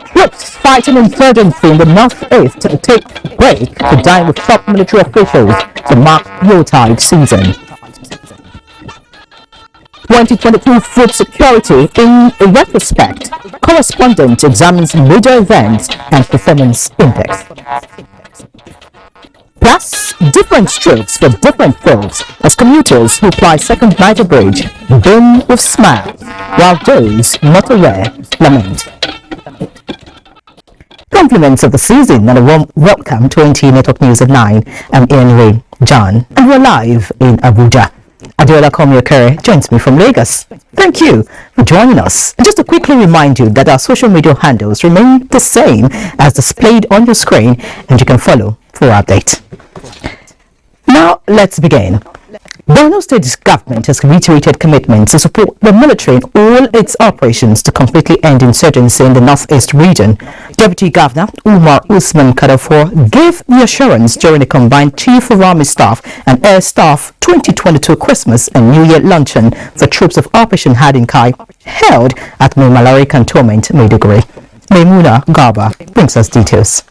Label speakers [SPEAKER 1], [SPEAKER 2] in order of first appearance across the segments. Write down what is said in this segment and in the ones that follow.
[SPEAKER 1] Troops fighting insurgency in the northeast take break to dine with top military officials to mark Yuletide season. 2022 food security in retrospect. Correspondent examines major events and performance index. Plus, different strokes for different folks as commuters who fly Second Niger Bridge beam with smiles, while those not aware lament. Compliments of the season and a warm welcome to NTA Network News at 9. I'm Ian Ray John, and we're live in Abuja. Adiola Komiokere joins me from Lagos. Thank you for joining us. And just to quickly remind you that our social media handles remain the same as displayed on your screen, and you can follow for updates. Now, let's begin. Borno State government has reiterated commitment to support the military in all its operations to completely end insurgency in the northeast region. Deputy Governor Umar Usman Kadafor gave the assurance during the combined Chief of Army Staff and Air Staff 2022 Christmas and New Year luncheon for troops of Operation Hadinkai held at Malari Cantonment, Maiduguri. Maimuna Garba brings us details.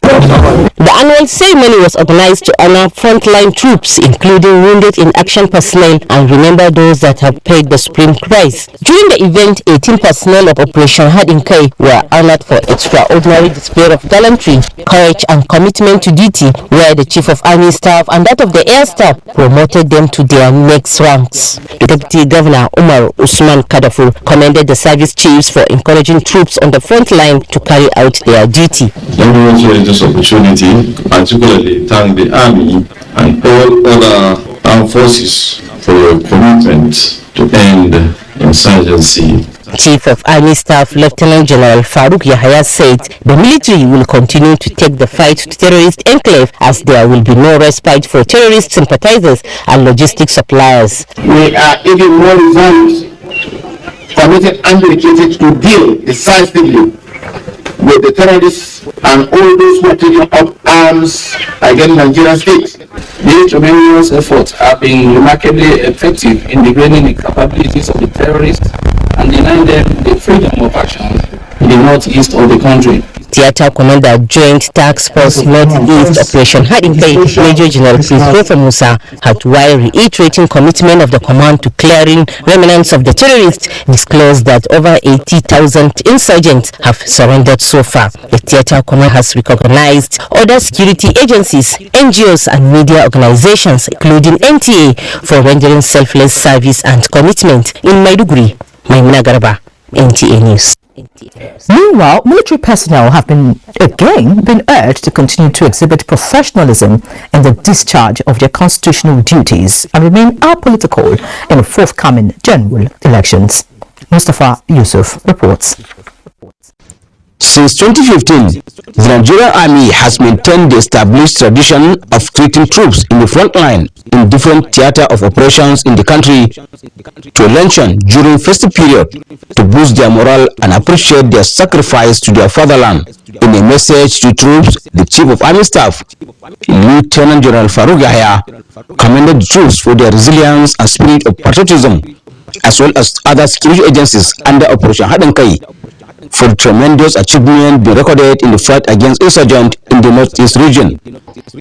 [SPEAKER 2] The annual ceremony was organized to honor frontline troops, including wounded in action personnel, and remember those that have paid the supreme price. During the event, 18 personnel of Operation Hadinkai were honored for extraordinary display of gallantry, courage, and commitment to duty, where the Chief of Army Staff and that of the Air Staff promoted them to their next ranks. The Deputy Governor Umar Usman Kadafor commended the service chiefs for encouraging troops on the front line to carry out their duty.
[SPEAKER 3] Let me also use this opportunity to particularly thank the Army and all other armed forces for your commitment to end insurgency.
[SPEAKER 2] Chief of Army Staff Lieutenant General Farouk Yahya said the military will continue to take the fight to terrorist enclave as there will be no respite for terrorist sympathizers and logistics suppliers.
[SPEAKER 4] We are even more resolved, committed and dedicated to deal decisively with the terrorists and all those who are taking up arms against Nigerian state.
[SPEAKER 5] These tremendous efforts have been remarkably effective in degrading the capabilities of the terrorists and denying them the freedom of action in the northeast of the country.
[SPEAKER 2] Theater Commander Joint Task Force Northeast Operation Hadinkai, Major General Christopher Musa, had, while reiterating commitment of the command to clearing remnants of the terrorists, disclosed that over 80,000 insurgents have surrendered so far. The Theater Commander has recognized other security agencies, NGOs, and media organizations, including NTA, for rendering selfless service and commitment in Maiduguri. Maimuna Garba, NTA News.
[SPEAKER 1] Meanwhile, military personnel have been urged to continue to exhibit professionalism in the discharge of their constitutional duties and remain apolitical in the forthcoming general elections. Mustafa Yusuf reports.
[SPEAKER 6] Since 2015, the Nigerian Army has maintained the established tradition of treating troops in the front line in different theater of operations in the country to a luncheon during festive period to boost their morale and appreciate their sacrifice to their fatherland. In a message to troops, the Chief of Army Staff, Lieutenant General Farouk Yahya, commended the troops for their resilience and spirit of patriotism, as well as other security agencies under Operation Hadinkai, for the tremendous achievement being recorded in the fight against insurgents in the northeast region.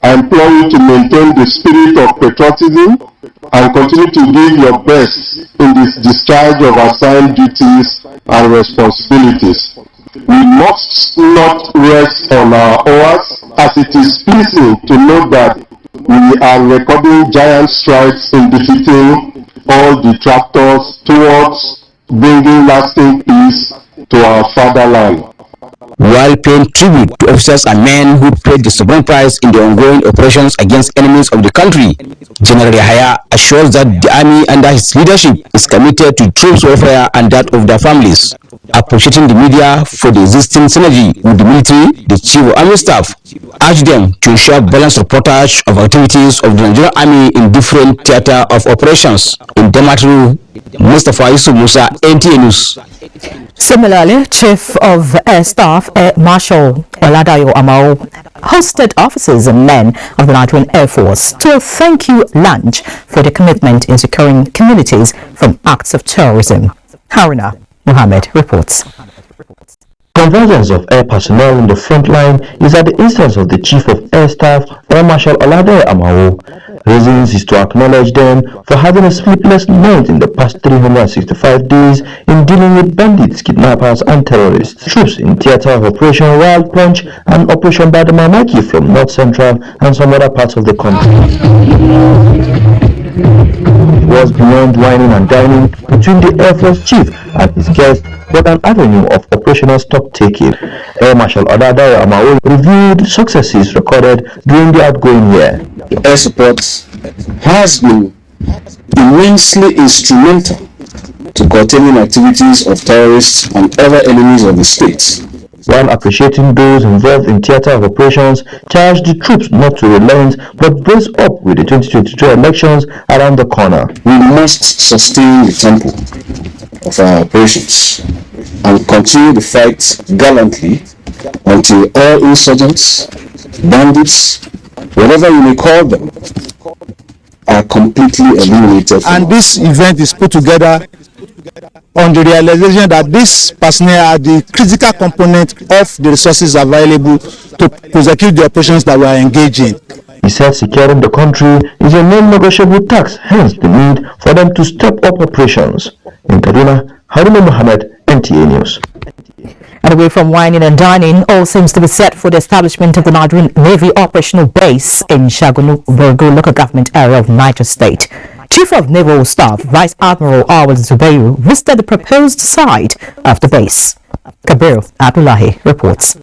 [SPEAKER 7] I implore you to maintain the spirit of patriotism and continue to give your best in this discharge of assigned duties and responsibilities. We must not rest on our oars, as it is pleasing to know that we are recording giant strides in defeating all detractors towards bringing lasting peace to our fatherland.
[SPEAKER 6] While paying tribute to officers and men who paid the supreme price in the ongoing operations against enemies of the country, General Yahya assures that the army under his leadership is committed to troops' welfare and that of their families. Appreciating the media for the existing synergy with the military, the Chief of Army Staff urged them to ensure balanced reportage of activities of the Nigerian Army in different theater of operations. In Damaturu, Mustafa Yusuf Musa, NTA News.
[SPEAKER 1] Similarly, Chief of Air Staff Air Marshal Oladayo Amao hosted officers and men of the Nigerian Air Force to a thank you lunch for their commitment in securing communities from acts of terrorism. Haruna Mohammed reports.
[SPEAKER 8] Convergence of air personnel in the front line is at the instance of the Chief of Air Staff, Air Marshal Oladayo Amao. Reasons is to acknowledge them for having a sleepless night in the past 365 days in dealing with bandits, kidnappers and terrorists. Troops in theater of Operation Wild Punch and Operation Badamamaki from North Central and some other parts of the country. It was beyond whining and dining between the Air Force Chief and his guest, but an avenue of operational stock-taking. Air Marshal Oladayo Amao reviewed successes recorded during the outgoing year.
[SPEAKER 9] The air support has been immensely instrumental to curtailing activities of terrorists and other enemies of the state.
[SPEAKER 8] While appreciating those involved in theater of operations, charged the troops not to relent but brace up with the 2022 elections around the corner.
[SPEAKER 9] We must sustain the tempo of our operations and continue the fight gallantly until all insurgents, bandits, whatever you may call them, are completely eliminated.
[SPEAKER 10] And this event is put together on the realization that this personnel are the critical component of the resources available to prosecute the operations that we are engaged in.
[SPEAKER 8] He said securing the country is a non-negotiable task, hence the need for them to step up operations. In Kaduna, Haruna Mohammed, NTA News.
[SPEAKER 1] And away from whining and dining, all seems to be set for the establishment of the Nigerian Navy operational base in Shagunu Borgu local government area of Niger State. Chief of Naval Staff Vice Admiral Awad Zubairu visited the proposed site of the base. Kabir Abdullahi reports.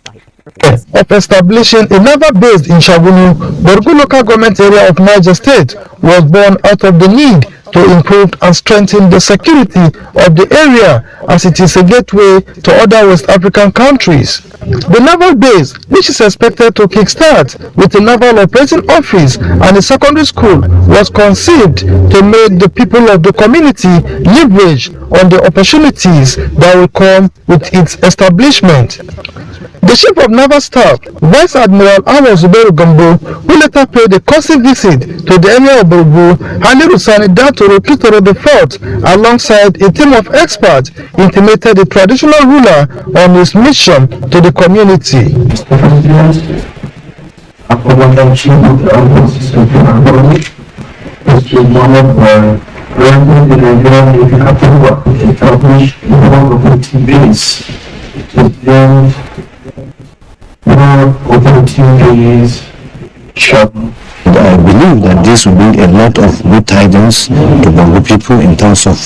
[SPEAKER 11] Of establishing a naval base in Shagunu, Borgu local government area of Niger State was born out of the need to improve and strengthen the security of the area as it is a gateway to other West African countries. The naval base, which is expected to kickstart with a naval operating office and a secondary school, was conceived to make the people of the community leverage on the opportunities that will come with its establishment. The Chief of Naval Staff, Vice Admiral Awad Zubairu Gambo, who later paid a courtesy visit to the Emir of Borgu, Haliru Sani Datoro Kitoro IV, alongside a team of experts, intimated the traditional ruler on his mission to the community.
[SPEAKER 12] Mr. President, Commander Chief of the Armed Forces of the is to honored by granting the Nigerian Navy approval to establish a naval operating base to build more operating bases.
[SPEAKER 8] I believe that this will bring a lot of good tidings to Bongo people in terms of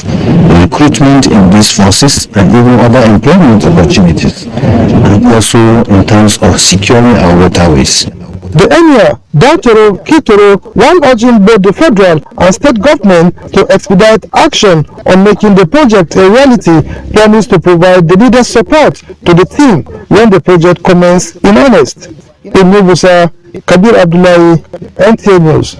[SPEAKER 8] recruitment in these forces and even other employment opportunities, and also in terms of securing our waterways.
[SPEAKER 11] The Emir, Datoro Kitoro, while urging both the federal and state government to expedite action on making the project a reality, promised to provide the needed support to the team when the project commences in earnest. In Mubusa, Kabir Abdullahi, NTA News.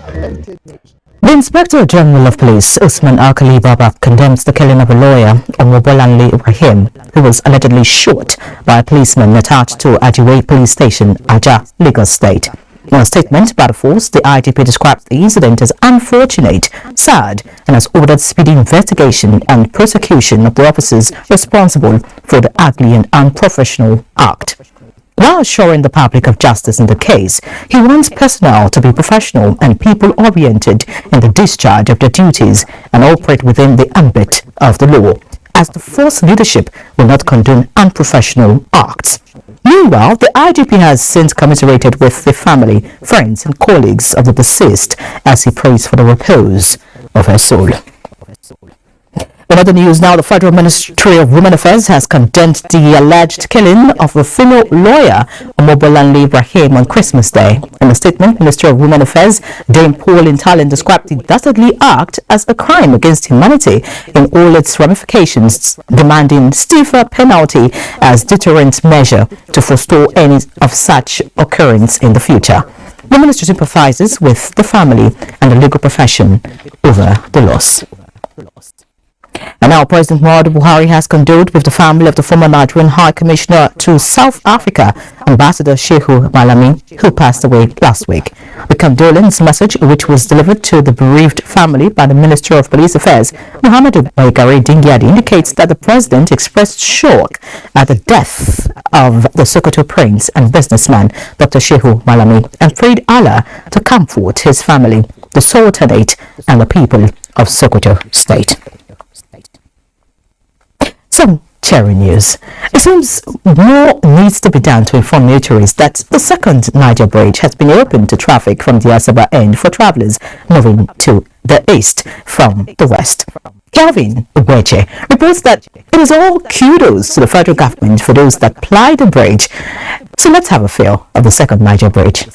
[SPEAKER 1] The Inspector General of Police, Usman Alkali Baba, condemns the killing of a lawyer, Omobolanle Ibrahim, who was allegedly shot by a policeman attached to Ajiwe Police Station, Aja, Lagos State. In a statement by the force, the IGP described the incident as unfortunate, sad, and has ordered speedy investigation and prosecution of the officers responsible for the ugly and unprofessional act. While assuring the public of justice in the case, he wants personnel to be professional and people-oriented in the discharge of their duties and operate within the ambit of the law, as the force leadership will not condone unprofessional acts. Meanwhile, the IGP has since commiserated with the family, friends and colleagues of the deceased as he prays for the repose of her soul. In other news now, the Federal Ministry of Women Affairs has condemned the alleged killing of a female lawyer, Omobolanle Ibrahim, on Christmas Day. In a statement, Ministry of Women Affairs, Dame Pauline Talon, described the dastardly act as a crime against humanity in all its ramifications, demanding stiffer penalty as deterrent measure to forestall any of such occurrence in the future. The ministry sympathizes with the family and the legal profession over the loss. And now President Muhammadu Buhari has condoled with the family of the former Nigerian High Commissioner to South Africa, Ambassador Shehu Malami, who passed away last week. The condolence message, which was delivered to the bereaved family by the Minister of Police Affairs, Muhammadu Baigare Dingyadi, indicates that the president expressed shock at the death of the Sokoto prince and businessman, Dr. Shehu Malami, and prayed Allah to comfort his family, the Sultanate, and the people of Sokoto State. Some cheering news. It seems more needs to be done to inform motorists that the second Niger Bridge has been opened to traffic from the Asaba end for travellers moving to the east from the west. Calvin Uweche reports that it is all kudos to the federal government for those that ply the bridge. So let's have a feel of the second Niger Bridge.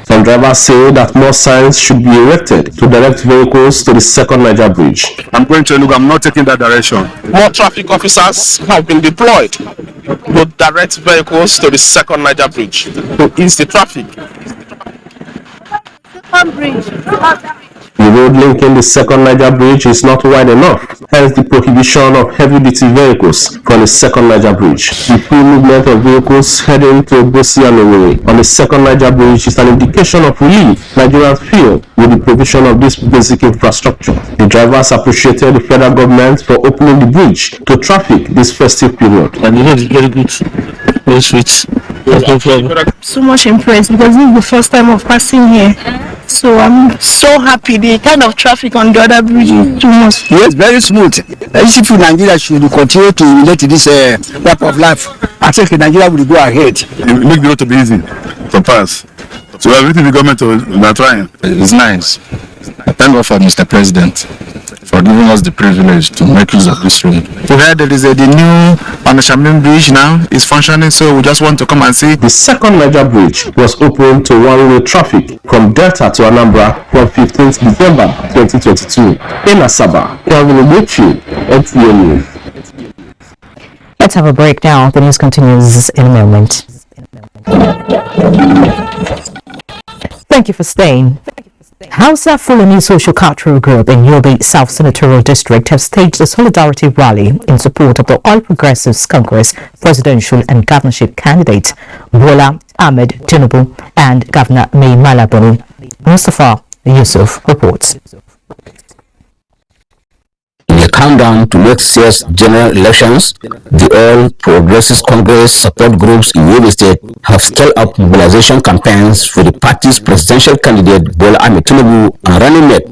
[SPEAKER 13] Some drivers say that more signs should be erected to direct vehicles to the second Niger Bridge.
[SPEAKER 14] I'm going to look, I'm not taking that direction. More traffic officers have been deployed to direct vehicles to the second Niger Bridge to ease the traffic.
[SPEAKER 13] The road linking the second Niger Bridge is not wide enough, hence the prohibition of heavy-duty vehicles from the second Niger Bridge. The free movement of vehicles heading to Bosi and Owerri on the second Niger Bridge is an indication of relief Nigerians feel with the provision of this basic infrastructure. The drivers appreciated the federal government for opening the bridge to traffic this festive period.
[SPEAKER 15] And the road is very good, very sweet.
[SPEAKER 16] So much impressed because this is the first time of passing here. So I'm so happy. The kind of traffic on the other bridge is too much.
[SPEAKER 17] Yes, very smooth. If Nigeria should continue to relate to this type of life, I think Nigeria will go ahead.
[SPEAKER 14] Make the road to be easy to pass. So we are waiting the government to trying.
[SPEAKER 18] It's nice. I thank God for Mr. President for giving us the privilege to make use of this road.
[SPEAKER 15] We heard there is the new Onishamin Bridge now is functioning, so we just want to come and see.
[SPEAKER 13] The second Niger Bridge was opened to one-way traffic from Delta to Anambra from 15th December 2022. In Asaba, Calvin Uweche, NTA News.
[SPEAKER 1] Let's have a break now. The news continues in a moment. Thank you for staying. Hausa Fulani Social Cultural Group in Yobe South Senatorial District have staged a solidarity rally in support of the All Progressives Congress presidential and governorship candidates Bola Ahmed Tinubu and Governor Mai Malabuni. Mustafa Yusuf reports.
[SPEAKER 6] In a countdown to next year's general elections, the All Progressives Congress support groups in Yobe State have scaled up mobilization campaigns for the party's presidential candidate Bola Ahmed Tinubu and running mate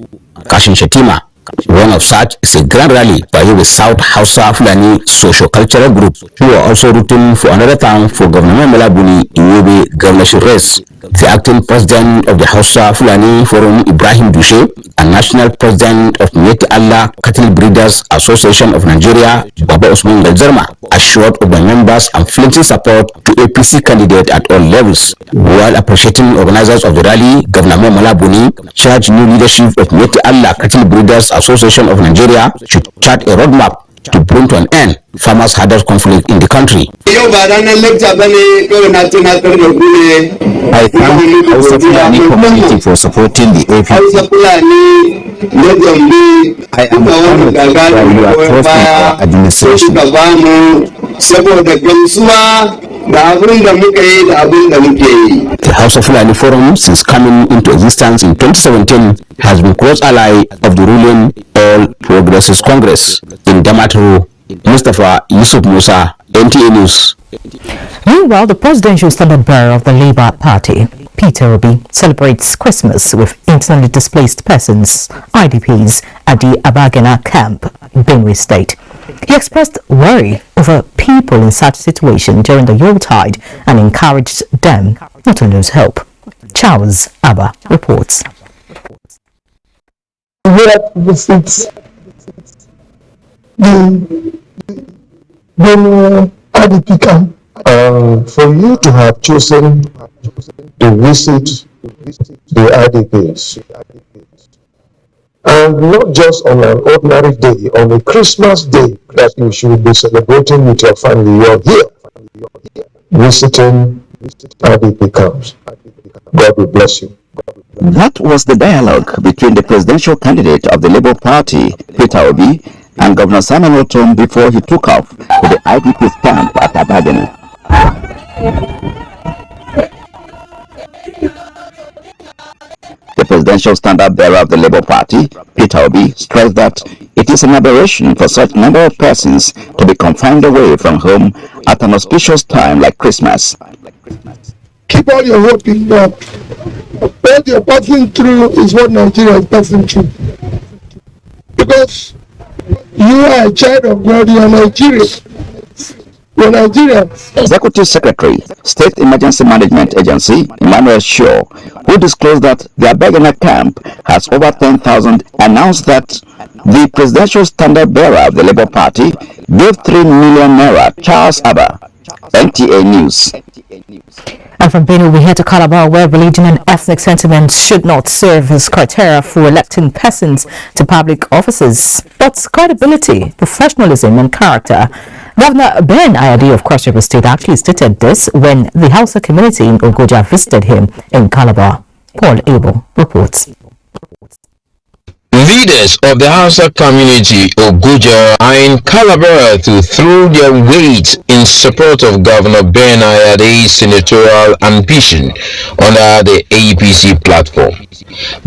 [SPEAKER 6] Kashim Shettima. One of such is a grand rally by Yobe South Hausa Fulani Socio-Cultural Group, who are also rooting for another term for Governor Malabuni in Yobe governorship race. The acting president of the Hausa Fulani Forum, Ibrahim Dushe, and national president of Mieti Allah Cattle Breeders Association of Nigeria, Baba Usman Galzarma, assured of the members and flinching support to APC candidate at all levels. While appreciating organizers of the rally, Governor Malabuni charged new leadership of Mieti Allah Cattle Breeders Association of Nigeria should chart a roadmap to bring to an end farmers' hardest conflict in the country.
[SPEAKER 9] I thank Hausa Fulani community for supporting the APC. I am honored that you are trusting our administration.
[SPEAKER 6] The Hausa Fulani Forum, since coming into existence in 2017, has been close ally of the ruling All Progressives Congress. In Damaturu, Mustafa Yusuf Musa, NTA News.
[SPEAKER 1] Meanwhile, the presidential standard bearer of the Labour Party, Peter Obi, celebrates Christmas with internally displaced persons, IDPs, at the Abagana camp, Benue State. He expressed worry over people in such situation during the Yuletide and encouraged them not to lose hope. Charles Abba reports.
[SPEAKER 11] where to visit the IDP camp. For you to have chosen to visit the IDPs, and not just on an ordinary day, on a Christmas day that you should be celebrating with your family, you're here visiting IDP camps. God will bless you.
[SPEAKER 19] That was the dialogue between the presidential candidate of the Labour Party, Peter Obi, and Governor Simon Otom before he took off to the IDP camp at Abuja. The presidential standard-bearer of the Labour Party, Peter Obi, stressed that it is an aberration for such number of persons to be confined away from home at an auspicious time like Christmas.
[SPEAKER 11] Keep all your hope in God. What you're passing through is what Nigeria is passing through. Because you are a child of God, you are Nigerian. You're Nigerian.
[SPEAKER 19] Executive Secretary, State Emergency Management Agency, Emmanuel Shaw, who disclosed that the Abegana camp has over 10,000, announced that the presidential standard-bearer of the Labour Party gave 3 million naira. Charles Abba, NTA News.
[SPEAKER 1] And from Benue, we head to Calabar, where religion and ethnic sentiments should not serve as criteria for electing persons to public offices, but credibility, professionalism, and character. Governor Ben Ayadi of Cross River State actually stated this when the Hausa community in Abuja visited him in Calabar. Paul Abel reports.
[SPEAKER 20] Leaders of the Hausa community, Abuja, are in Calabar to throw their weight in support of Governor Ben Ayade's senatorial ambition under the APC platform.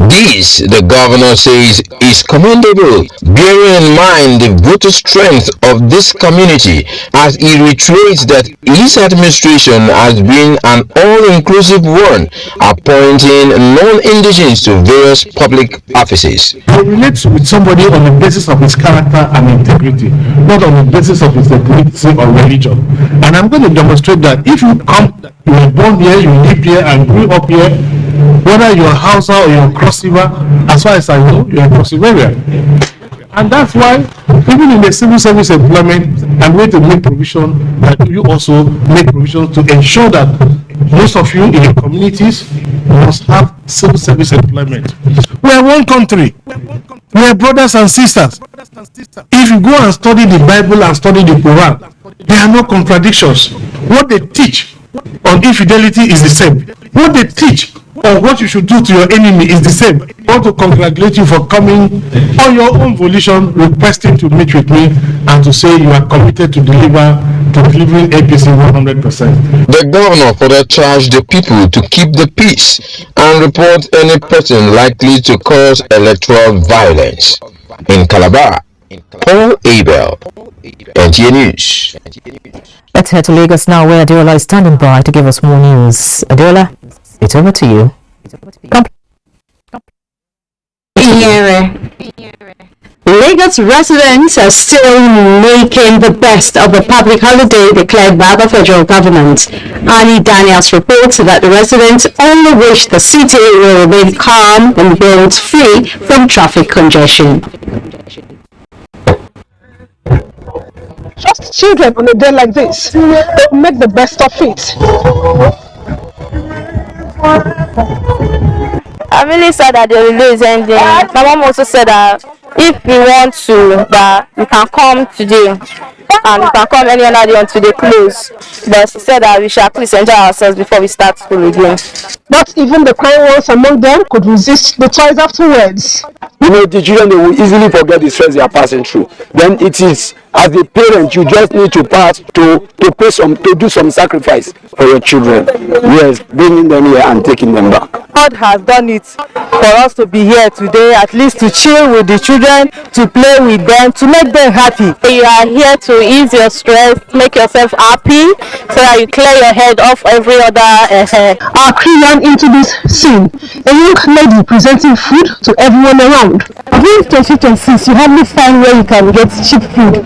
[SPEAKER 20] This, the governor says, is commendable, bearing in mind the voter strength of this community, as he reiterates that his administration has been an all-inclusive one, appointing non-indigenous to various public offices.
[SPEAKER 21] I relate with somebody on the basis of his character and integrity, not on the basis of his ethnicity or religion. And I'm going to demonstrate that if you were born here, you live here and grew up here, whether you're Hausa or you're Cross River, as far as I know, you're a Cross Riverian. And that's why, even in the civil service employment, I'm going to make provision that you also make provision to ensure that most of you in your communities must have civil service employment. We are one country. We are brothers and sisters. If you go and study the Bible and study the Quran, there are no contradictions. What they teach on infidelity is the same. What they teach on what you should do to your enemy is the same. I want to congratulate you for coming on your own volition, requesting to meet with me and to say you are committed to delivering APC 100%.
[SPEAKER 20] The governor further charged the people to keep the peace and report any person likely to cause electoral violence. In Calabar, Paul Abel, NTA News.
[SPEAKER 1] Let's head to Lagos now, where Adiola is standing by to give us more news. Adiola, it's over to you.
[SPEAKER 22] Lagos residents are still making the best of the public holiday declared by the federal government. Annie Daniels reports that the residents only wish the city will remain calm and roads free from traffic congestion.
[SPEAKER 16] Just children on a day like this, they make the best of it.
[SPEAKER 23] I'm really sad that the holiday is ending. My mom also said that if we want to, that we can come today and we can come any other day until they close. But she said that we should at least enjoy ourselves before we start school again.
[SPEAKER 16] But even the crying ones among them could resist the choice afterwards.
[SPEAKER 17] You know, the children, they will easily forget the stress they are passing through. Then it is, as a parent, you just need to do some sacrifice for your children. Yes, bringing them here and taking them back.
[SPEAKER 24] God has done it for us to be here today, at least to chill with the children, to play with them, to make them happy.
[SPEAKER 23] You are here to ease your stress, make yourself happy, so that you clear your head off every other.
[SPEAKER 16] Our crew ran into this scene. A young lady presenting food to everyone around.
[SPEAKER 23] During 2026, you hardly find where you can get cheap food.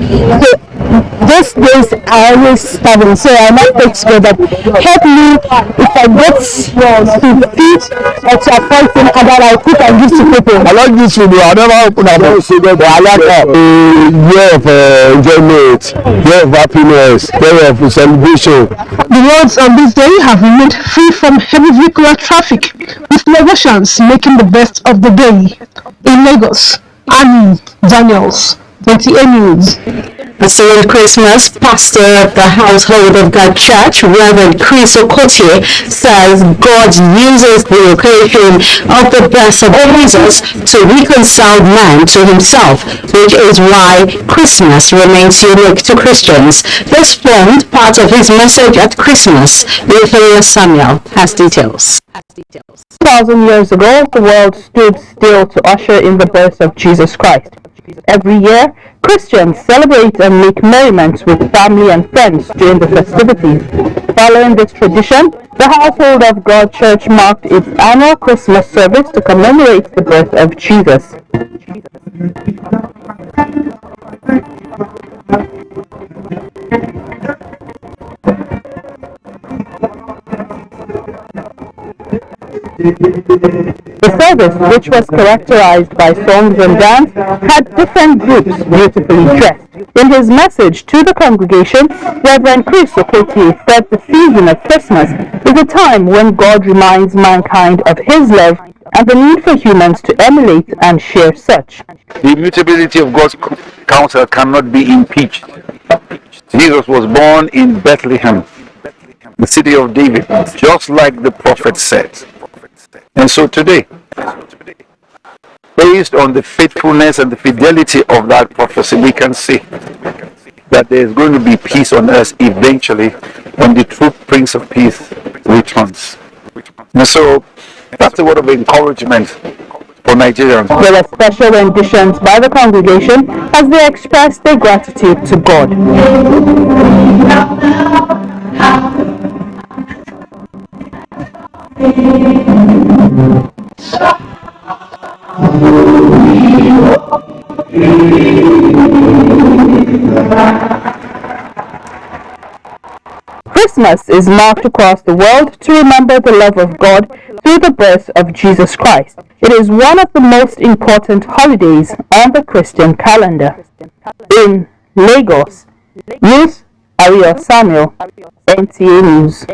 [SPEAKER 23] So
[SPEAKER 22] these days I always starving, so I might take together. Help me if I get to feed or to avoid thing and that I cook and give to people.
[SPEAKER 17] I like this food. I never open a box. I like a year of enjoyment, year of happiness, year of celebration.
[SPEAKER 22] The roads on this day have remained free from heavy vehicular traffic, with Lagosians making the best of the day. In Lagos, Annie Daniels, NTA News. Pursuing Christmas, pastor of the Household of God Church, Reverend Chris Okotie, says God uses the occasion of the birth of Jesus to reconcile man to himself, which is why Christmas remains unique to Christians. This formed part of his message at Christmas. Little Samuel has details.
[SPEAKER 1] 2,000 years ago, the world stood still to usher in the birth of Jesus Christ. Every year, Christians celebrate and make merriment with family and friends during the festivities. Following this tradition, the Household of God Church marked its annual Christmas service to commemorate the birth of Jesus. The service, which was characterized by songs and dance, had different groups beautifully dressed. In his message to the congregation, Reverend Chris Okotie said the season of Christmas is a time when God reminds mankind of his love and the need for humans to emulate and share such.
[SPEAKER 2] The immutability of God's counsel cannot be impeached. Jesus was born in Bethlehem, the city of David, just like the prophet said. And so today, based on the faithfulness and the fidelity of that prophecy, we can see that there is going to be peace on earth eventually when the true Prince of Peace returns. And so that's a word of encouragement for Nigerians.
[SPEAKER 1] There were special renditions by the congregation as they expressed their gratitude to God. Christmas is marked across the world to remember the love of God through the birth of Jesus Christ. It is one of the most important holidays on the Christian calendar. In Lagos, News Ariel Samuel, NTA News.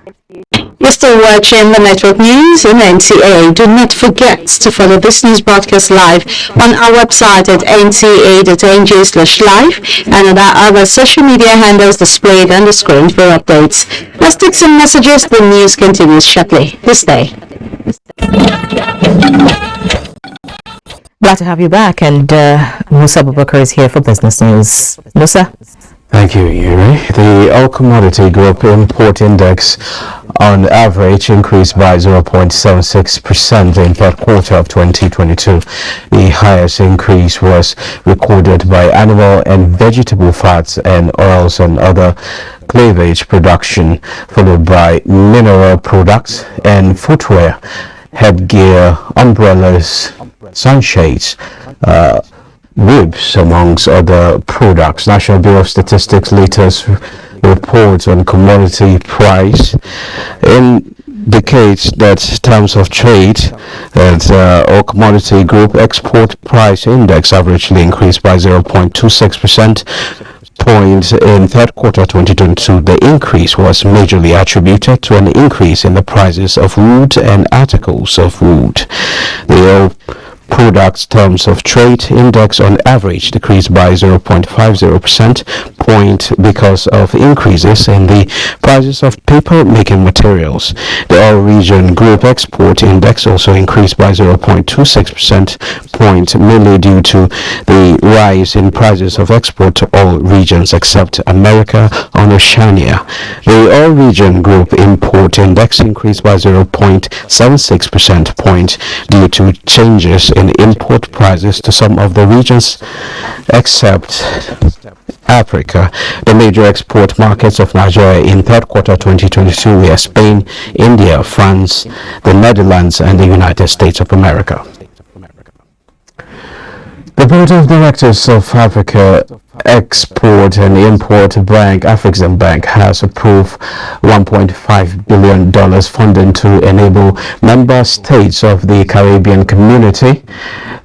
[SPEAKER 22] You're still watching the network news in NTA. Do not forget to follow this news broadcast live on our website at nta.ng/live and on our other social media handles displayed on the screen for updates. Let's take some messages. The news continues shortly. This day.
[SPEAKER 1] Glad to have you back, and Musa Abubakar is here for business news. Musa?
[SPEAKER 3] Thank you, Yuri. The All Commodity Group Import Index on average increased by 0.76% in third quarter of 2022. The highest increase was recorded by animal and vegetable fats and oils and other cleavage production, followed by mineral products and footwear, headgear, umbrellas, sunshades, ribs, amongst other products. National Bureau of Statistics latest report on commodity price indicates that terms of trade, that All Commodity Group Export Price Index averagely increased by 0.26% point in third quarter 2022. The increase was majorly attributed to an increase in the prices of wood and articles of wood. The All Products Terms of Trade Index on average decreased by 0.50% point because of increases in the prices of paper making materials. The All Region Group Export Index also increased by 0.26% point, mainly due to the rise in prices of export to all regions except America and Oceania. The All Region Group Import Index increased by 0.76% point due to changes in import prices to some of the regions except Africa. The major export markets of Nigeria in third quarter 2022 were Spain, India, France, the Netherlands, and the United States of America. The Board of Directors of Africa Export and Import Bank, Afrexim Bank, has approved $1.5 billion funding to enable member states of the Caribbean community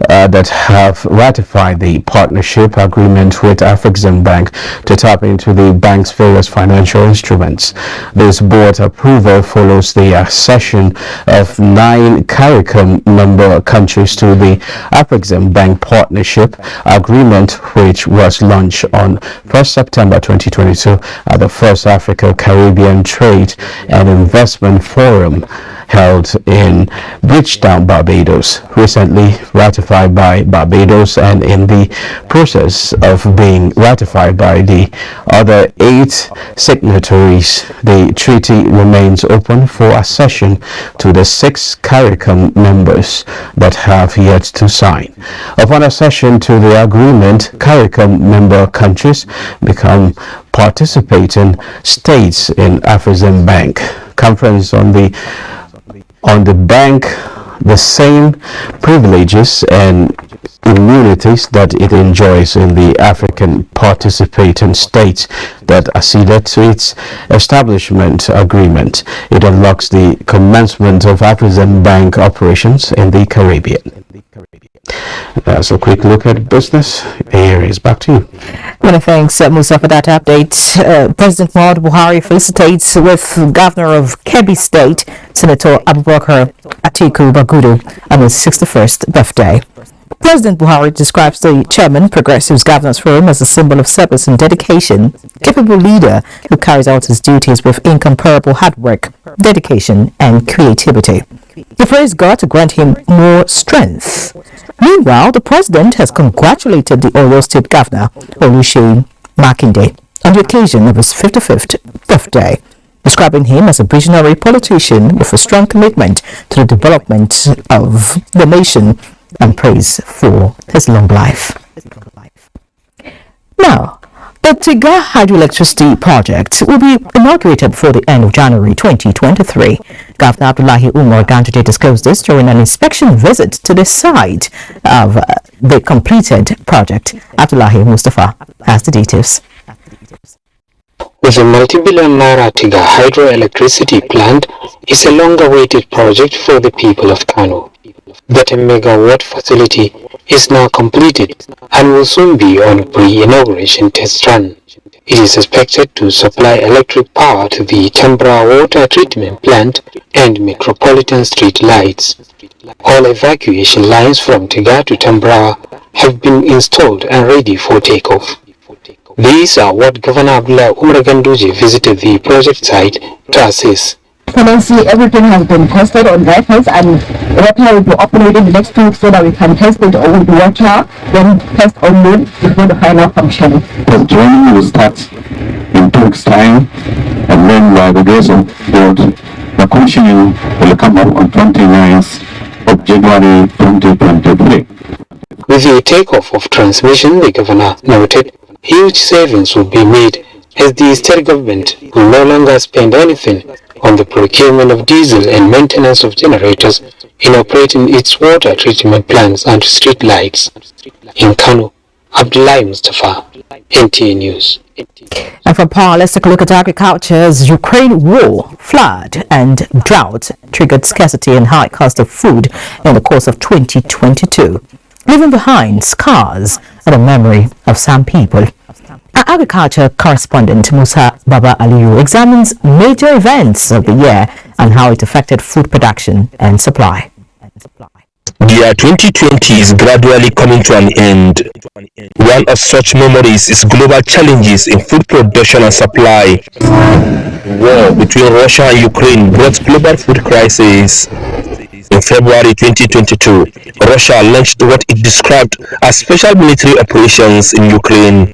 [SPEAKER 3] that have ratified the partnership agreement with Afrexim Bank to tap into the bank's various financial instruments. This board approval follows the accession of 9 CARICOM member countries to the Afrexim Bank partnership agreement, which was launched on 1st September 2022 at the First Africa Caribbean Trade and Investment Forum held in Bridgetown, Barbados, recently ratified by Barbados and in the process of being ratified by the other 8 signatories. The treaty remains open for accession to the 6 CARICOM members that have yet to sign. Upon accession to the agreement, CARICOM member countries become participating states in Afrexim Bank. Conference on the bank the same privileges and immunities that it enjoys in the African participating states that acceded to its establishment agreement. It unlocks the commencement of Afrexim Bank operations in the Caribbean. That's a quick look at business. Here is back to you.
[SPEAKER 1] Many thanks, Musa, for that update. President Muhammadu Buhari felicitates with Governor of Kebbi State, Senator Abubakar Atiku Bagudu, on his 61st birthday. President Buhari describes the chairman, Progressive's Governors Forum, as a symbol of service and dedication, capable leader who carries out his duties with incomparable hard work, dedication, and creativity. He praised God to grant him more strength. Meanwhile, the president has congratulated the Oyo State Governor, Oluseyi Makinde, on the occasion of his 55th birthday, describing him as a visionary politician with a strong commitment to the development of the nation and praise for his long life. Now, the Tiga hydroelectricity project will be inaugurated before the end of January 2023. Governor Abdullahi Umar Ganduje disclosed this during an inspection visit to the site of the completed project. Abdullahi Mustafa has the details.
[SPEAKER 4] With a multi-billion naira Tiga hydroelectricity plant is a long-awaited project for the people of Kano. The 10-megawatt facility is now completed and will soon be on pre-inauguration test run. It is expected to supply electric power to the Tambra water treatment plant and metropolitan street lights. All evacuation lines from Tiga to Tambra have been installed and ready for takeoff. These are what Governor Abdullah Umar Ganduje visited the project site to assess.
[SPEAKER 5] Excellency, everything has been tested on records and water will be operated next week so that we can test it with water, then test on load before the final function.
[SPEAKER 7] The training will start in 2 weeks' time, and then by the grace of God, the commissioning will come up on 29th of January 2023.
[SPEAKER 4] With the takeoff of transmission, the governor noted huge savings will be made as the state government will no longer spend anything on the procurement of diesel and maintenance of generators in operating its water treatment plants and street lights. In Kano, Abdullahi Mustafa, NTA News.
[SPEAKER 1] And from power, let's take a look at agriculture as Ukraine war, flood and drought triggered scarcity and high cost of food in the course of 2022, leaving behind scars and a memory of some people. Our agriculture correspondent Musa Baba Aliyu examines major events of the year and how it affected food production and supply.
[SPEAKER 10] The year 2020 is gradually coming to an end. One of such memories is global challenges in food production and supply. War between Russia and Ukraine brought global food crisis. In February 2022, Russia launched what it described as special military operations in Ukraine.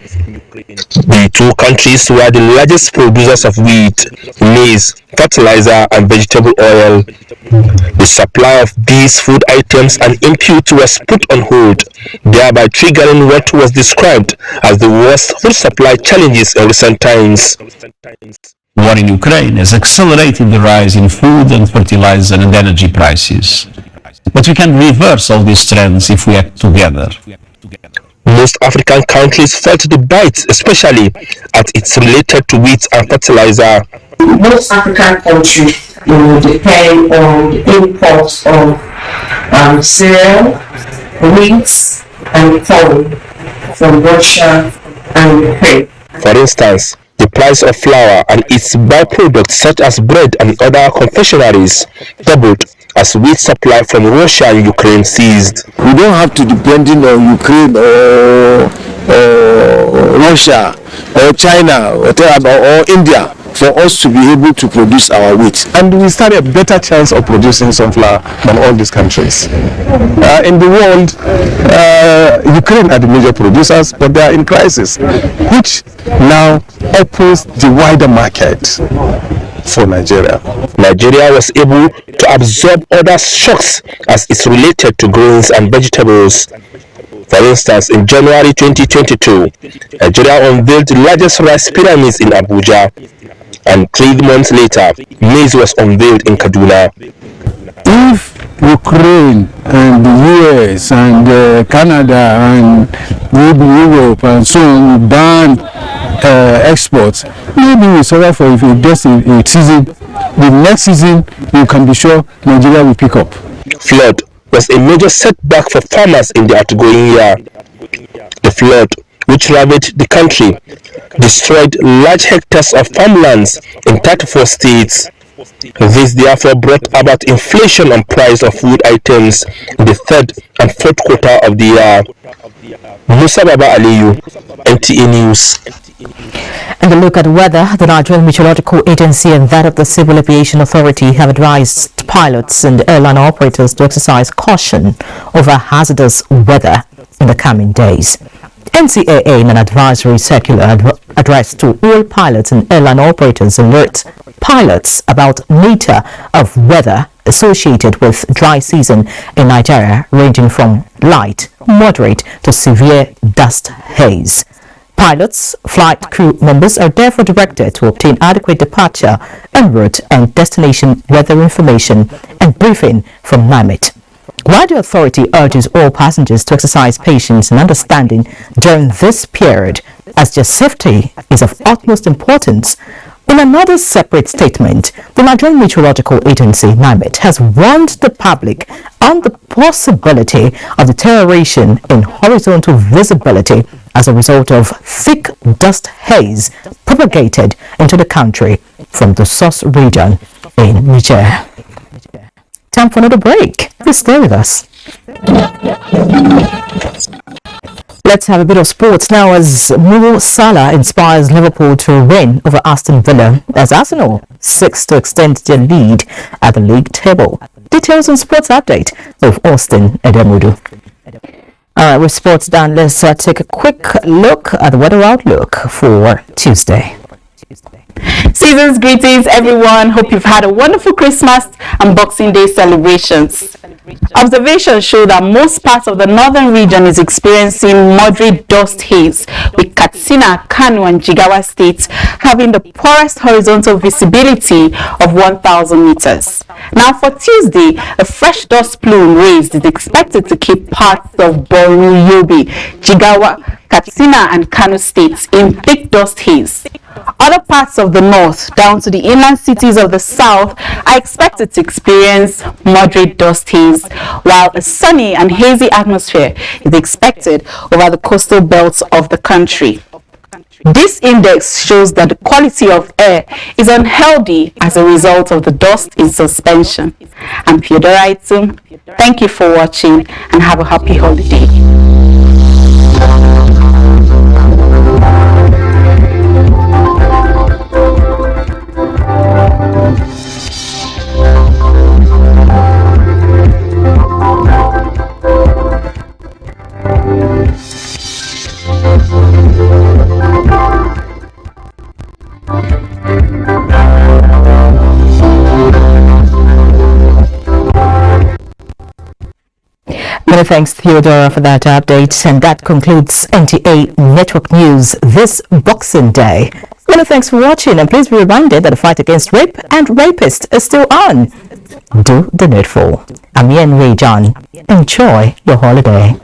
[SPEAKER 10] The two countries were the largest producers of wheat, maize, fertilizer, and vegetable oil. The supply of these food items and inputs was put on hold, thereby triggering what was described as the worst food supply challenges in recent times.
[SPEAKER 25] War in Ukraine has accelerated the rise in food and fertilizer and energy prices. But we can reverse all these trends if we act together.
[SPEAKER 10] Most African countries felt the bite, especially as it's related to wheat and fertilizer.
[SPEAKER 8] Most African countries depend on the imports of cereal, wheat, and corn from Russia and Ukraine.
[SPEAKER 10] For instance, the price of flour and its byproducts such as bread and other confectionaries doubled as wheat supply from Russia and Ukraine ceased.
[SPEAKER 17] We don't have to depend on Ukraine or Russia or China or India for us to be able to produce our wheat.
[SPEAKER 12] And we stand a better chance of producing sunflower than all these countries. In the world, Ukraine are the major producers, but they are in crisis, which now opens the wider market for Nigeria.
[SPEAKER 10] Nigeria was able to absorb other shocks as it's related to grains and vegetables. For instance, in January 2022, Nigeria unveiled the largest rice pyramids in Abuja, and 3 months later, maize was unveiled in Kaduna.
[SPEAKER 14] If Ukraine and the US and Canada and maybe Europe and so on ban exports, maybe we suffer for if it just a season, the next season you can be sure Nigeria will pick up.
[SPEAKER 10] Flood was a major setback for farmers in the outgoing year. The flood, which ravaged the country, destroyed large hectares of farmlands in 34 states. This therefore brought about inflation on price of food items in the 3rd and 4th quarter of the year. Musa Baba Aliyu, NTA News.
[SPEAKER 1] And a look at weather, the Nigerian Meteorological Agency and that of the Civil Aviation Authority have advised pilots and airline operators to exercise caution over hazardous weather in the coming days. NTA, in an advisory circular addressed to all pilots and airline operators, alert pilots about nature of weather associated with dry season in Nigeria, ranging from light, moderate to severe dust haze. Pilots, flight crew members are therefore directed to obtain adequate departure, en route and destination weather information and briefing from NIMET. While the authority urges all passengers to exercise patience and understanding during this period, as their safety is of utmost importance, in another separate statement, the Nigerian Meteorological Agency, NIMET, has warned the public on the possibility of deterioration in horizontal visibility as a result of thick dust haze propagated into the country from the source region in Niger. Time for another break. Please stay with us. Let's have a bit of sports now as Mo Salah inspires Liverpool to win over Aston Villa as Arsenal seeks to extend their lead at the league table. Details on sports update with Austin Edemudu. All right, with sports done, let's take a quick look at the weather outlook for Tuesday.
[SPEAKER 15] Season's greetings, everyone. Hope you've had a wonderful Christmas and Boxing Day celebrations. Observations show that most parts of the northern region is experiencing moderate dust haze, with Katsina, Kano and Jigawa states having the poorest horizontal visibility of 1,000 meters. Now for Tuesday, a fresh dust plume raised is expected to keep parts of Borno, Yobe, Jigawa, Katsina and Kano states in thick dust haze. Other parts of the north, down to the inland cities of the south, are expected to experience moderate dust haze, while a sunny and hazy atmosphere is expected over the coastal belts of the country. This index shows that the quality of air is unhealthy as a result of the dust in suspension. I'm Theodora Itum. Thank you for watching and have a happy holiday.
[SPEAKER 1] Many thanks, Theodora, for that update. And that concludes NTA Network News this Boxing Day. Many thanks for watching, and please be reminded that the fight against rape and rapists is still on. Do the needful. I'm Ian Ray John. Enjoy your holiday.